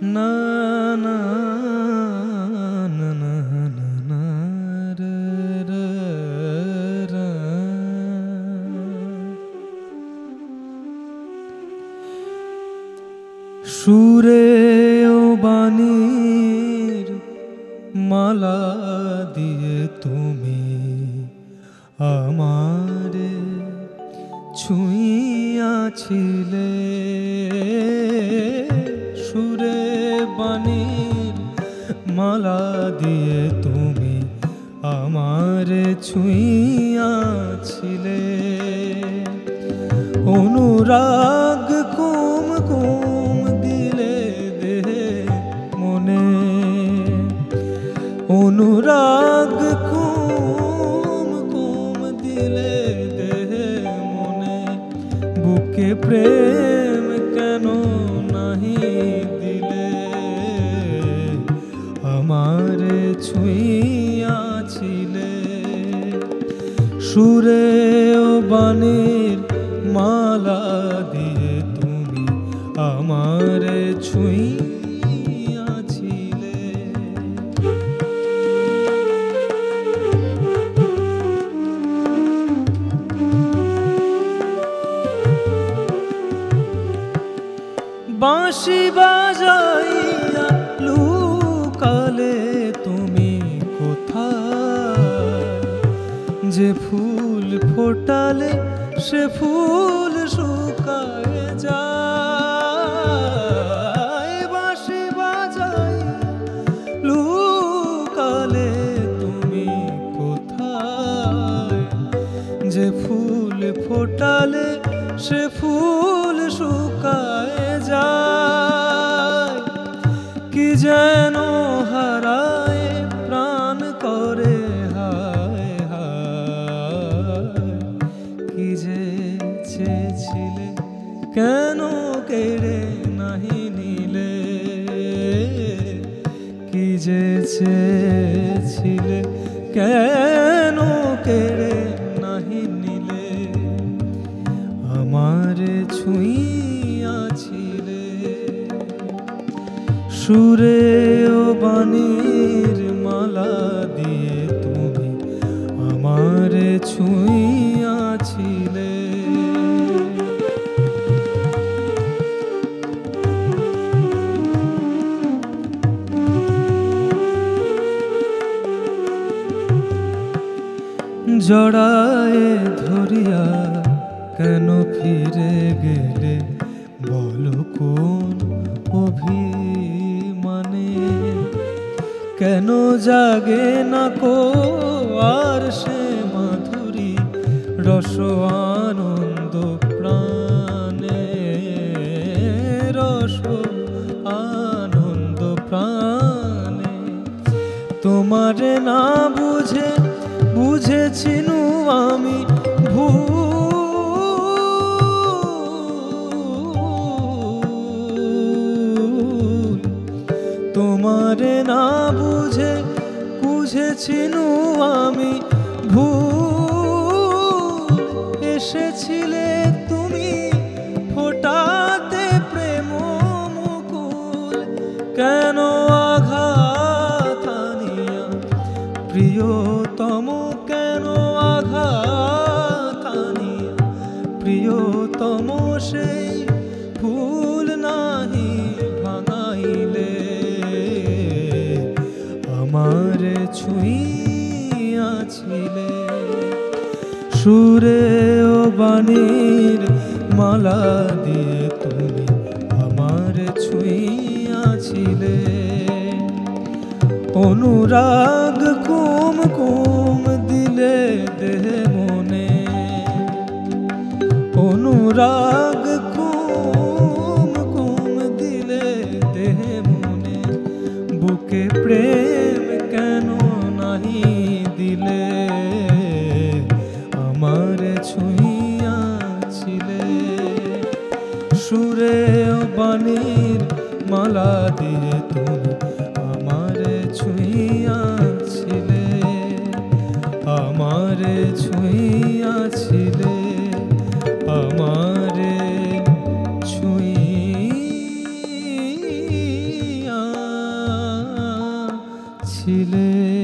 না না না না না না রে রে রে। সুরে ও বাণীর মালা দিয়ে তুমি আমারে ছুঁইয়াছিলে, সুরে বাণীর মালা দিয়ে তুমি আমারে ছুঁইয়াছিলে। অনুরাগ কুম কুম দিলে দেহে মনে, অনুরাগ কুম কুম দিলে দেহে মনে, বুকে প্রেম কেন নাহি দিলে, আমারে ছুঁইয়াছিলে। সুরে ও বাণীর মালা দিয়ে তুমি আমারে ছুঁইয়াছিলে। বাঁশি বাজাইয়া লুকালে তুমি কোথায়, যে ফুল ফোটালে সে ফুল শুকায় যায়। বাঁশি বাজাইয়া লুকালে তুমি কোথায়, যে ফুল ফোটালে সে ফুল শুকায় যায়। কি যেন হারায় প্রাণ করে হায় হায়, কি যে চেয়েছিলে কেন কেড়ে নাহি নিলে, কি যে চেয়েছিলে কেন কেড়ে নাহি নিলে, আমারে ছুঁইয়াছিলে। সুরে ও বাণীর মালা দিয়ে তুমি আমারে ছুঁইয়াছিলে। জড়ায়ে ধরিয়া কেন ফিরে গেলে, বলো কোন অভিমানে, কেন জাগে না কো আর সে মাধুরী রস আনন্দ প্রাণে, রস আনন্দ প্রাণে। তোমারে না বুঝে বুঝেছিনু আমি ভুল, তোমারে না বুঝে বুঝেছিনু আমি ভুল। এসেছিলে তুমি ফোটাতে প্রেম মুকুল, কেন আঘাত আনিয়া প্রিয়তম, কেন আঘাত আনিয়া প্রিয়তম সেই ফুল নাহি ভাঙাইলে, আমারে ছুঁইয়াছিলে। সুরে ও বাণীর মালা দিয়ে তুমি আমারে ছুঁইয়াছিলে। অনুরাগ কুম কুম দিলে দেহে মনে, অনুরাগ কুম কুম দিলে দেহে মনে, বুকে প্রেম কেন নাহি দিলে, আমারে ছুঁইয়াছিলে। সুরে ও বাণীর মালা দিয়ে তুমি আমারে ছুঁইয়াছিলে, আমারে ছুঁইয়াছিলে, আমারে ছুঁই ছিলে।